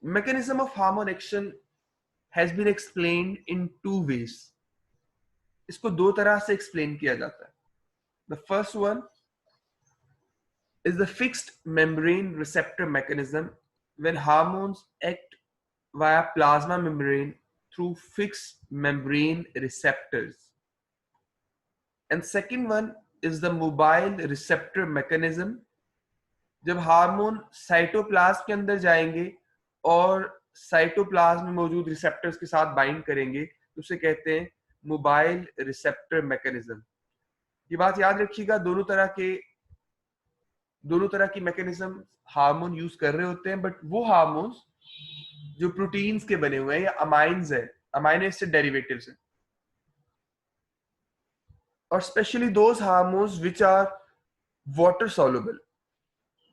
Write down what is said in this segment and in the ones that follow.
mechanism of hormone action has been explained in two ways. इसको दो तरह से एक्सप्लेन किया जाता है. The first one is the fixed membrane receptor mechanism, when hormones act via plasma membrane through fixed membrane receptors. And second one is the mobile receptor mechanism, जब hormone cytoplasm के अंदर जाएंगे और साइटोप्लाज्म में मौजूद रिसेप्टर्स के साथ bind करेंगे तो उसे कहते हैं मोबाइल रिसेप्टर मैकेनिज्म. ये बात याद रखिएगा, दोनों तरह की मैकेनिज्म हार्मोन यूज कर रहे होते हैं, बट वो हार्मोन्स जो प्रोटीन्स के बने हुए हैं या अमाइंस है, अमाइनो एसिड डेरिवेटिव्स हैं, और specially those hormones which are water soluble.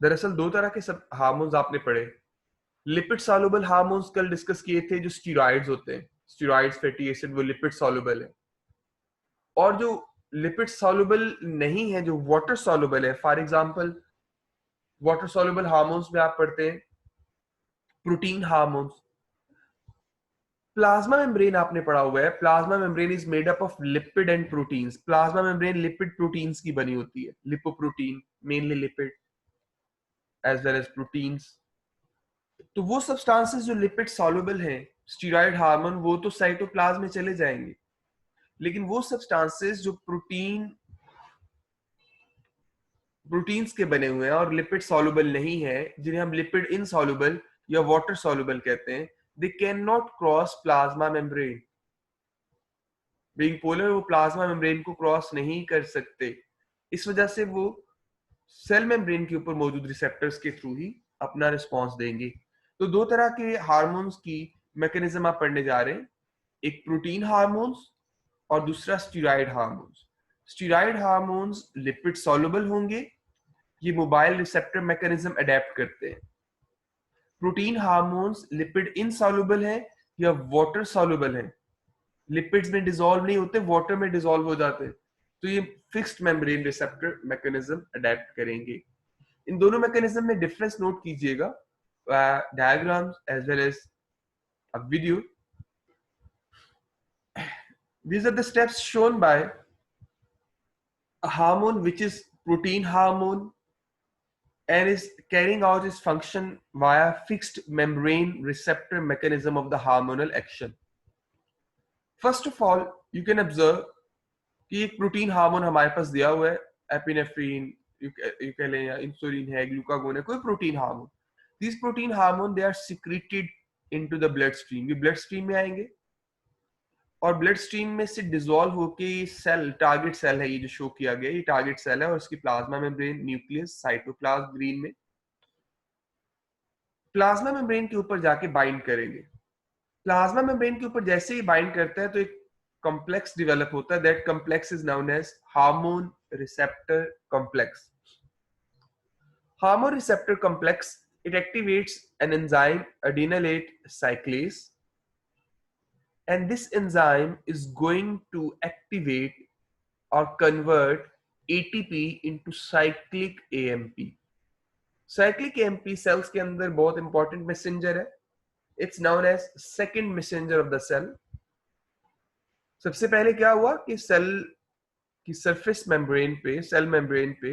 दरअसल दो तरह के सब हार्मोन्स आपने पढ़े. लिपिड सॉल्युबल हार्मोन्स कल डिस्कस किए थे, जो स्टीरॉइड्स होते हैं, स्टीरॉइड्स, फैटी एसिड, वो लिपिड सॉल्युबल है. और जो लिपिड सॉल्युबल नहीं है, जो वाटर सॉल्युबल है, for example water soluble hormones में आप पढ़ते हैं प्रोटीन हार्मोन्स. प्लाज्मा मेम्ब्रेन आपने पढ़ा हुआ है. Plasma membrane is made up of lipid and proteins. Plasma membrane lipid proteins की बनी होती है, lipoprotein, mainly lipid as well as proteins. तो वो सब्सटेंसेस जो लिपिड सॉल्युबल हैं, स्टीरॉइड हार्मोन, वो तो साइटोप्लाज्म में चले जाएंगे, लेकिन वो सब्सटेंसेस जो प्रोटीन्स के बने हुए हैं और लिपिड सॉल्युबल नहीं है, जिन्हें हम लिपिड इनसॉल्युबल या वाटर सॉल्युबल कहते हैं, they can not cross plasma membrane. Being polar, वो प्लाज्मा मेम्ब्रेन को क्रॉस नहीं कर सकते. इस वजह से वो सेल मेम्ब्रेन के ऊपर मौजूद रिसेप्टर्स के थ्रू ही अपना रिस्पॉन्स देंगे. तो दो तरह के हार्मोन्स की मैकेनिज्म आप पढ़ने जा रहे हैं, एक प्रोटीन हार्मोन्स और दूसरा steroid hormones. Steroid hormones lipid soluble होंगे, ये मोबाइल रिसेप्टर मैकेनिज्म अडेप्ट करते हैं. प्रोटीन हार्मोन्स लिपिड इनसॉल्युबल है या वाटर सॉल्युबल है, लिपिड्स में डिसॉल्व नहीं होते, वाटर में डिसॉल्व हो जाते हैं, तो ये fixed membrane receptor mechanism adapt करेंगे. इन दोनों मैकेनिज्म में डिफरेंस नोट कीजिएगा, diagrams as well as a video. These are the steps shown by a hormone which is protein hormone and is carrying out its function via fixed membrane receptor mechanism of the hormonal action. First of all, you can observe कि एक protein hormone हमारे पास दिया हुआ है, epinephrine, you कह लें, या insulin है, ग्लूकागोन है, कोई protein hormone. This protein hormone they are secreted into the blood stream. ये ब्लड स्ट्रीम में आएंगे और ब्लड स्ट्रीम में से डिसॉल्व होके सेल, टारगेट सेल है ये जो शो किया गया, ये टारगेट सेल है और इसकी plasma membrane nucleus cytoplasm green में प्लाज्मा मेम्ब्रेन के ऊपर जाके बाइंड करेंगे. प्लाज्मा मेम्ब्रेन के ऊपर जैसे ही बाइंड करता है तो एक कॉम्प्लेक्स डेवलप होता है. That complex is known as hormone receptor complex. Hormone receptor complex, it activates an enzyme adenylate cyclase, and this enzyme is going to activate or convert ATP into cyclic AMP. cyclic AMP cells के अंदर बहुत important messenger है. It's known as second messenger of the cell. सबसे पहले क्या हुआ कि cell की सरफेस मेम्ब्रेन पे, सेल मेम्ब्रेन पे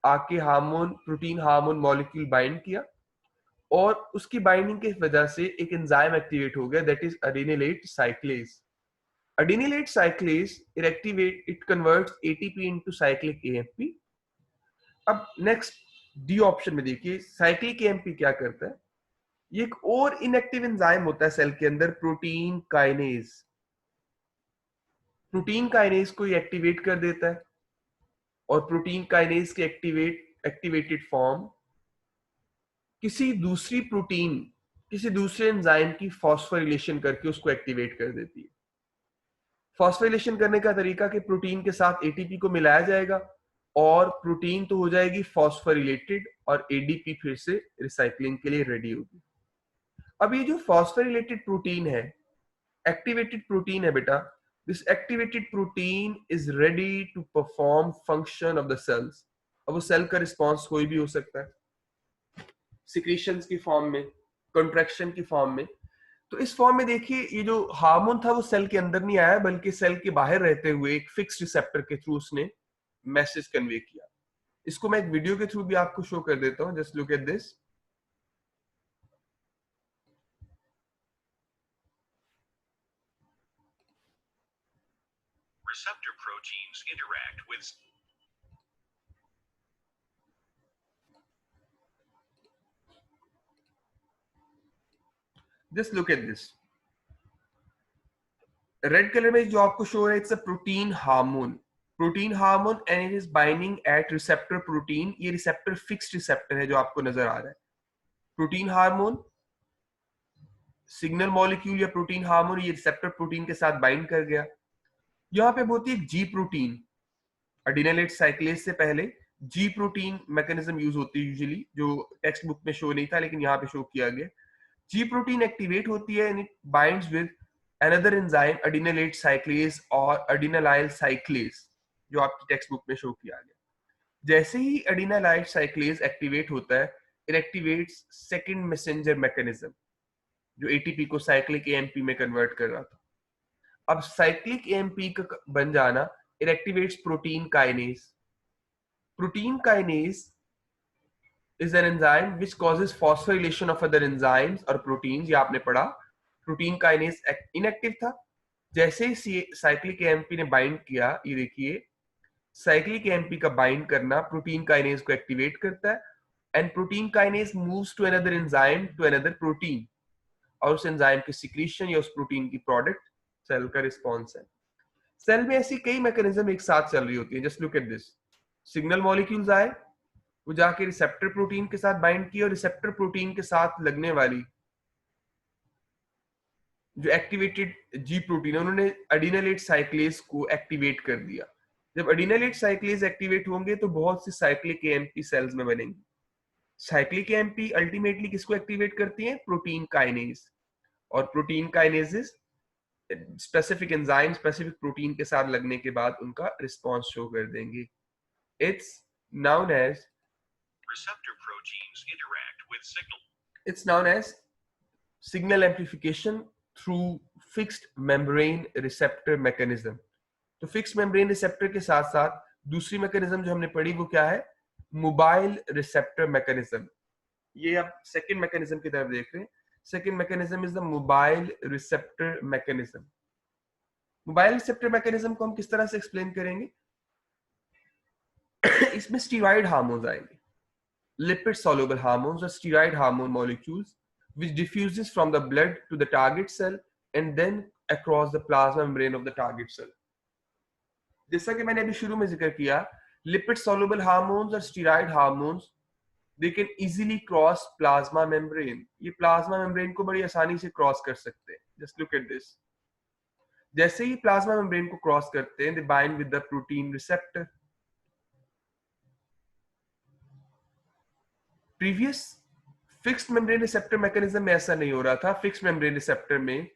आके hormone, protein hormone molecule bind किया और उसकी बाइंडिंग की वजह से एक एंजाइम एक्टिवेट हो गया, that is adenylate cyclase. Adenylate cyclase it converts ATP into cyclic AMP. अब नेक्स्ट डी ऑप्शन में देखिए, साइक्लिक एएमपी क्या करता है, ये एक और इनएक्टिव एंजाइम होता है सेल के अंदर, प्रोटीन काइनेज. प्रोटीन काइनेज को ये एक्टिवेट कर देता है और प्रोटीन काइनेज के एक्टिवेटेड फॉर्म किसी दूसरी प्रोटीन, किसी दूसरे एंजाइम की फॉस्फोरिलेशन करके उसको एक्टिवेट कर देती है. फॉस्फोरिलेशन करने का तरीका कि प्रोटीन के साथ एटीपी को मिलाया जाएगा और प्रोटीन तो हो जाएगी फॉस्फोरिलेटेड और एडीपी फिर से रिसाइकलिंग के लिए रेडी होगी. अब ये जो फॉस्फोरिलेटेड प्रोटीन है, एक्टिवेटेड प्रोटीन है बेटा, this activated protein is ready to perform function of the cells. अब वो सेल का रिस्पॉन्स कोई भी हो सकता है, सिक्रीशंस की फॉर्म में, कॉन्ट्रैक्शन की फॉर्म में। तो इस फॉर्म में देखिए ये जो हार्मोन था वो सेल के अंदर नहीं आया बल्कि सेल के बाहर रहते हुए एक फिक्स रिसेप्टर के थ्रू उसने मैसेज कन्वे किया। इसको मैं एक वीडियो के थ्रू भी आपको शो कर देता हूं, just look at this. Receptor proteins interact with just look at this. Red colour में जो आपको शो है it's a protein hormone, protein hormone and it is binding at receptor protein. ये रिसेप्टर फिक्स्ड रिसेप्टर है जो आपको नजर आ रहा है। प्रोटीन हार्मोन सिग्नल मॉलिक्यूल या प्रोटीन हार्मोन ये रिसेप्टर प्रोटीन के साथ बाइंड कर गया। यहाँ पे होती है जी प्रोटीन, अडिनाइलेट साइक्लेज से पहले जी प्रोटीन मैकेनिज्म यूज होती है यूजुअली, जो टेक्स्ट बुक में शो नहीं था लेकिन यहाँ पे शो किया गया। जी प्रोटीन एक्टिवेट होती है and it binds with another enzyme adenylate cyclase और अडिनाइल साइक्लेज, जो आपकी टेक्स्ट बुक में शो किया गया। जैसे ही अडिनाइल साइक्लेज एक्टिवेट होता है it activates second messenger mechanism जो एटीपी को साइक्लिक एएमपी में कन्वर्ट कर रहा था। अब साइक्लिक एएमपी का बन जाना it activates protein kinase. Protein kinase is an enzyme which causes phosphorylation of other enzymes और proteins, ये आपने पढ़ा। प्रोटीन काइनेज इनएक्टिव था, जैसे ही साइक्लिक एएमपी ने बाइंड किया, ये देखिए साइक्लिक एएमपी का बाइंड करना प्रोटीन काइनेज को एक्टिवेट करता है and protein kinase moves to another enzyme to another protein, और उस एंजाइम की सिक्रीशन या उस प्रोटीन की प्रोडक्ट सेल का रिस्पॉन्स है। सेल में ऐसी कई मैकेनिज्म एक साथ चल रही होती है। Just look at this. Signal molecules आए, वो जाके रिसेप्टर प्रोटीन के साथ बाइंड की और रिसेप्टर प्रोटीन के साथ लगने वाली जो एक्टिवेटेड जी प्रोटीन है उन्होंने अडिनाइलेट साइक्लेज को एक्टिवेट कर दिया। जब अडिनाइलेट साइक्लेज एक्टिवेट होंगे तो बहुत सी साइक्लिक एएमपी सेल्स में बनेंगी। साइक्लिक एएमपी अल्टीमेटली किसको एक्टिवेट करती है? प्रोटीन काइनेज, और protein kinases specific enzyme specific protein के साथ लगने के बाद उनका रिस्पॉन्स शो कर देंगे। It's known as receptor proteins interact with signal. It's known as signal amplification through fixed membrane receptor mechanism. तो फिक्स्ड मेम्ब्रेन रिसेप्टर के साथ साथ दूसरी मैकेनिज्म जो हमने पढ़ी वो क्या है? Mobile receptor mechanism. ये आप सेकंड मैकेनिज्म की तरफ देख रहे हैं। Second mechanism is the mobile receptor mechanism. Mobile receptor mechanism को हम किस तरह से एक्सप्लेन करेंगे? इसमें स्टीरॉइड हार्मोन्स आएंगे, lipid soluble hormones or steroid hormone molecules which diffuses from the blood to the target cell and then across the plasma membrane of the target cell. जैसा कि मैंने अभी शुरू में जिक्र किया, lipid soluble hormones और steroid hormones they can easily cross plasma membrane. ये plasma membrane को बड़ी आसानी से क्रॉस कर सकते हैं। Just look at this. जैसे ही plasma membrane को क्रॉस करते हैं they bind with the protein receptor. Previous fixed membrane receptor mechanism में ऐसा नहीं हो रहा था। फिक्स्ड मेम्ब्रेन रिसेप्टर में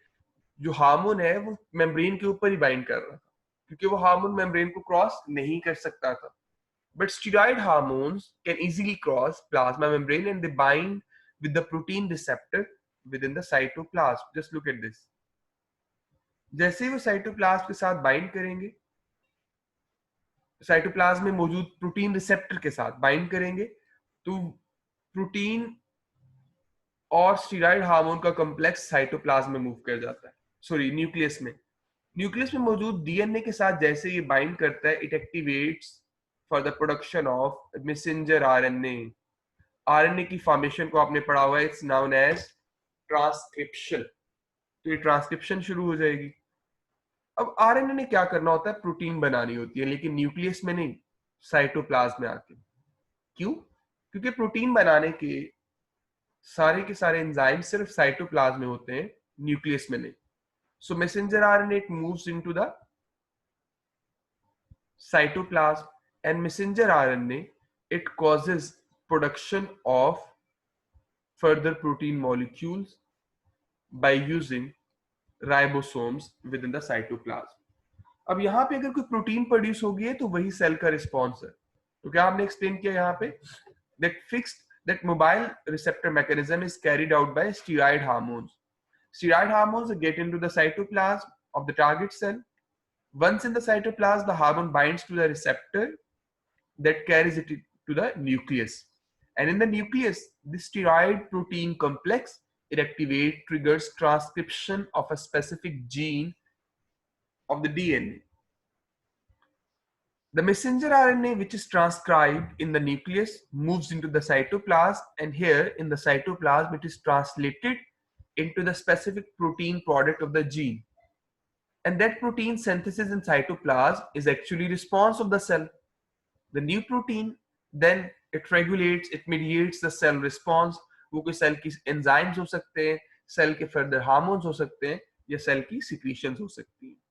जो हार्मोन है वो मेम्ब्रेन के ऊपर ही बाइंड कर रहा था क्योंकि वो हार्मोन मेम्ब्रेन को क्रॉस नहीं कर सकता था। But steroid hormones can easily cross plasma membrane and they bind with the protein receptor with in the cytoplasm. Just look at this. जैसे ही वो साइटोप्लाज्म के साथ बाइंड करेंगे, साइटोप्लाज्म में मौजूद प्रोटीन रिसेप्टर के साथ बाइंड करेंगे, तो प्रोटीन और स्टीरॉइड हार्मोन का कॉम्प्लेक्स साइटोप्लाज्म में मूव कर जाता है, सॉरी न्यूक्लियस में। न्यूक्लियस में मौजूद डीएनए के साथ जैसे ये बाइंड करता है it activates for the production of messenger RNA. RNA की फॉर्मेशन को आपने पढ़ा हुआ है, इट्स नाउन एज ट्रांसक्रिप्शन। तो ये ट्रांसक्रिप्शन शुरू हो जाएगी। अब आरएनए ने क्या करना होता है? प्रोटीन बनानी होती है, लेकिन न्यूक्लियस में नहीं, साइटोप्लाज्म में आके। क्यों? क्योंकि प्रोटीन बनाने के सारे एंजाइम सिर्फ साइटोप्लाज्म में होते हैं, न्यूक्लियस में नहीं। So messenger RNA it moves into the cytoplasm and messenger RNA it causes production of further protein molecules by using ribosomes within the cytoplasm. अब यहाँ पे अगर कोई प्रोटीन प्रोड्यूस होगी है तो वही सेल का रिस्पॉन्स है। तो क्या आपने एक्सप्लेन किया यहाँ पे that fixed that mobile receptor mechanism is carried out by steroid hormones. Steroid hormones get into the cytoplasm of the target cell. Once in the cytoplasm, the hormone binds to the receptor that carries it to the nucleus. And in the nucleus, the steroid protein complex, it activates, triggers transcription of a specific gene of the DNA. The messenger RNA, which is transcribed in the nucleus, moves into the cytoplasm, and here in the cytoplasm, it is translated into the specific protein product of the gene. And that protein synthesis in cytoplasm is actually response of the cell. The new protein, then it regulates, it mediates the cell response. वो कोई cell की enzymes हो सकते हैं, cell के further hormones हो सकते हैं, या सेल की सिक्रीशंस हो सकती हैं.